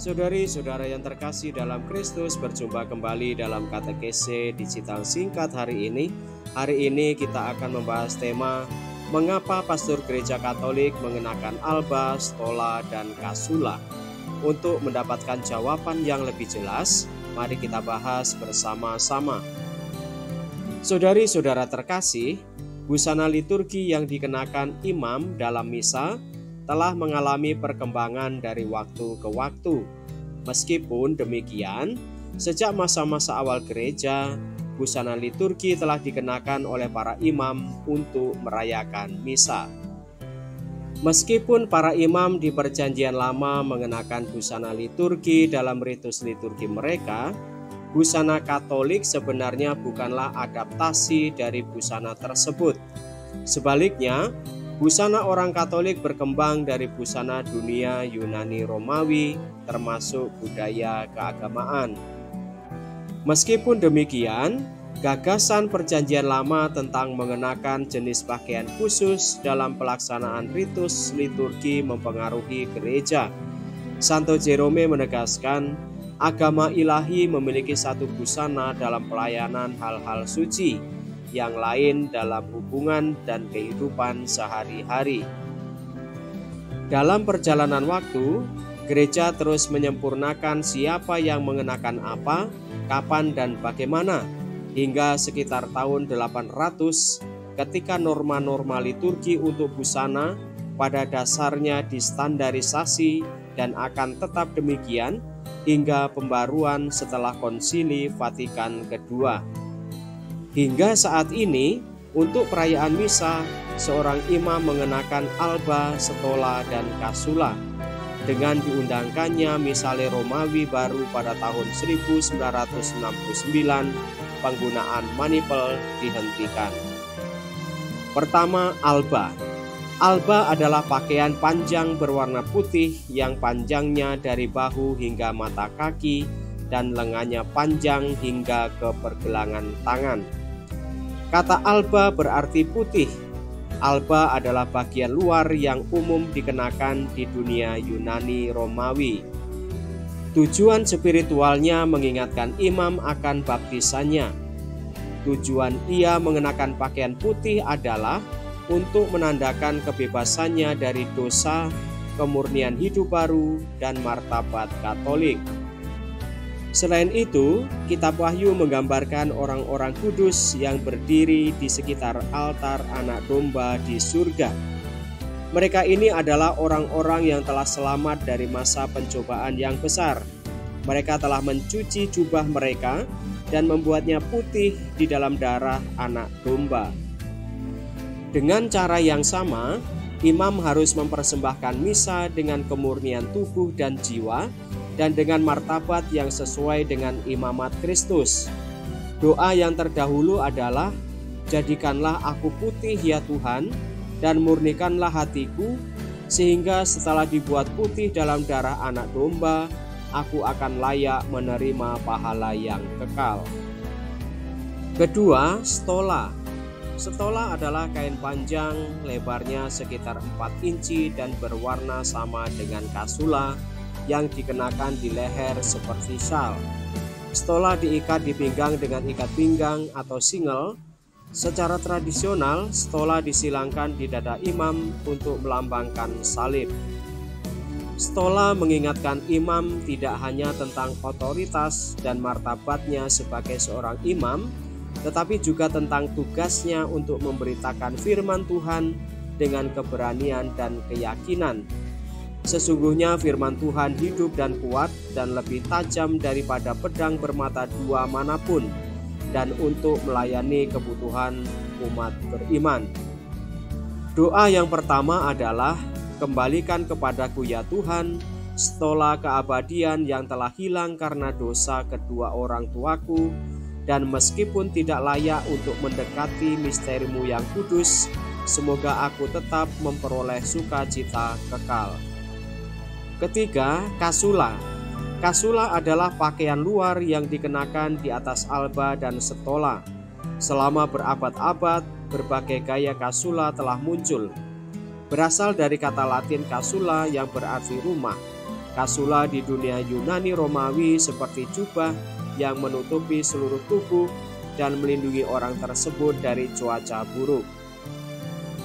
Saudari-saudara yang terkasih dalam Kristus, berjumpa kembali dalam katekese digital singkat hari ini. Hari ini kita akan membahas tema mengapa pastor gereja Katolik mengenakan alba, stola, dan kasula. Untuk mendapatkan jawaban yang lebih jelas, mari kita bahas bersama-sama. Saudari-saudara terkasih, busana liturgi yang dikenakan imam dalam misa telah mengalami perkembangan dari waktu ke waktu. Meskipun demikian, sejak masa-masa awal gereja, busana liturgi telah dikenakan oleh para imam untuk merayakan misa. Meskipun para imam di Perjanjian Lama mengenakan busana liturgi dalam ritus liturgi mereka, busana Katolik sebenarnya bukanlah adaptasi dari busana tersebut. Sebaliknya, busana orang Katolik berkembang dari busana dunia Yunani Romawi, termasuk budaya keagamaan. Meskipun demikian, gagasan Perjanjian Lama tentang mengenakan jenis pakaian khusus dalam pelaksanaan ritus liturgi mempengaruhi gereja. Santo Jerome menegaskan, agama ilahi memiliki satu busana dalam pelayanan hal-hal suci, yang lain dalam hubungan dan kehidupan sehari-hari. Dalam perjalanan waktu, gereja terus menyempurnakan siapa yang mengenakan apa, kapan dan bagaimana, hingga sekitar tahun 800 ketika norma-norma liturgi untuk busana pada dasarnya distandarisasi dan akan tetap demikian hingga pembaruan setelah Konsili Vatikan II. Hingga saat ini, untuk perayaan misa, seorang imam mengenakan alba, stola, dan kasula. Dengan diundangkannya Misale Romawi baru pada tahun 1969, penggunaan manipel dihentikan. Pertama, alba. Alba adalah pakaian panjang berwarna putih yang panjangnya dari bahu hingga mata kaki dan lengannya panjang hingga ke pergelangan tangan. Kata alba berarti putih. Alba adalah bagian luar yang umum dikenakan di dunia Yunani Romawi. Tujuan spiritualnya mengingatkan imam akan baptisannya. Tujuan ia mengenakan pakaian putih adalah untuk menandakan kebebasannya dari dosa, kemurnian hidup baru, dan martabat Katolik. Selain itu, Kitab Wahyu menggambarkan orang-orang kudus yang berdiri di sekitar altar anak domba di surga. Mereka ini adalah orang-orang yang telah selamat dari masa pencobaan yang besar. Mereka telah mencuci jubah mereka dan membuatnya putih di dalam darah anak domba. Dengan cara yang sama, imam harus mempersembahkan misa dengan kemurnian tubuh dan jiwa, dan dengan martabat yang sesuai dengan imamat Kristus. Doa yang terdahulu adalah, jadikanlah aku putih ya Tuhan, dan murnikanlah hatiku, sehingga setelah dibuat putih dalam darah anak domba, aku akan layak menerima pahala yang kekal. Kedua, stola. Stola adalah kain panjang, lebarnya sekitar 4 inci dan berwarna sama dengan kasula, yang dikenakan di leher seperti syal. Stola diikat di pinggang dengan ikat pinggang atau single. Secara tradisional, stola disilangkan di dada imam untuk melambangkan salib. Stola mengingatkan imam tidak hanya tentang otoritas dan martabatnya sebagai seorang imam, tetapi juga tentang tugasnya untuk memberitakan firman Tuhan dengan keberanian dan keyakinan. Sesungguhnya firman Tuhan hidup dan kuat dan lebih tajam daripada pedang bermata dua manapun, dan untuk melayani kebutuhan umat beriman. Doa yang pertama adalah, kembalikan kepadaku ya Tuhan, stola keabadian yang telah hilang karena dosa kedua orang tuaku, dan meskipun tidak layak untuk mendekati misterimu yang kudus, semoga aku tetap memperoleh sukacita kekal. Ketiga, kasula. Kasula adalah pakaian luar yang dikenakan di atas alba dan stola. Selama berabad-abad, berbagai gaya kasula telah muncul. Berasal dari kata Latin kasula yang berarti rumah. Kasula di dunia Yunani Romawi seperti jubah yang menutupi seluruh tubuh dan melindungi orang tersebut dari cuaca buruk.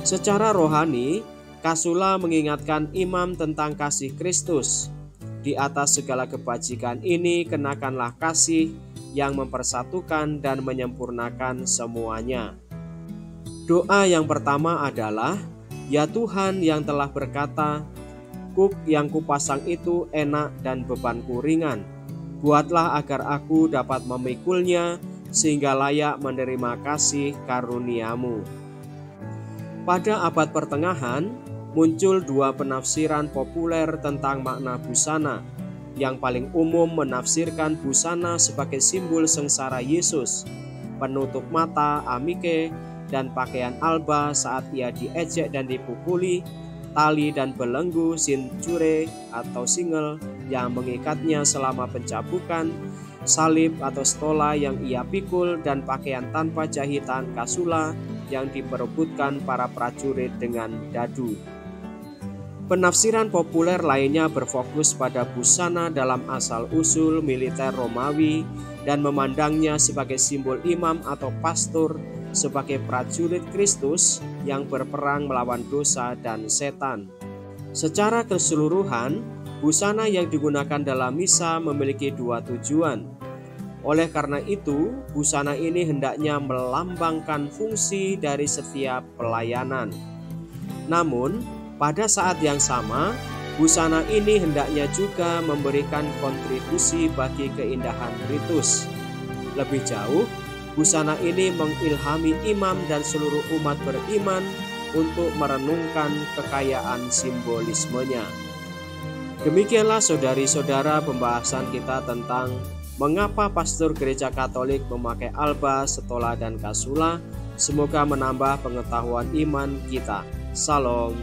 Secara rohani, kasula mengingatkan imam tentang kasih Kristus. Di atas segala kebajikan ini kenakanlah kasih yang mempersatukan dan menyempurnakan semuanya. Doa yang pertama adalah, "Ya Tuhan yang telah berkata, kuk yang kupasang itu enak dan bebanku ringan. Buatlah agar aku dapat memikulnya sehingga layak menerima kasih karunia-Mu." Pada abad pertengahan, muncul dua penafsiran populer tentang makna busana. Yang paling umum menafsirkan busana sebagai simbol sengsara Yesus, penutup mata amike, dan pakaian alba saat ia diejek dan dipukuli, tali dan belenggu sincure atau singel yang mengikatnya selama pencabukan, salib atau stola yang ia pikul, dan pakaian tanpa jahitan kasula yang diperebutkan para prajurit dengan dadu. Penafsiran populer lainnya berfokus pada busana dalam asal-usul militer Romawi dan memandangnya sebagai simbol imam atau pastor sebagai prajurit Kristus yang berperang melawan dosa dan setan. Secara keseluruhan, busana yang digunakan dalam misa memiliki dua tujuan. Oleh karena itu, busana ini hendaknya melambangkan fungsi dari setiap pelayanan. Namun, pada saat yang sama, busana ini hendaknya juga memberikan kontribusi bagi keindahan ritus. Lebih jauh, busana ini mengilhami imam dan seluruh umat beriman untuk merenungkan kekayaan simbolismenya. Demikianlah saudari-saudara pembahasan kita tentang mengapa pastor gereja Katolik memakai alba, stola, dan kasula. Semoga menambah pengetahuan iman kita. Salam.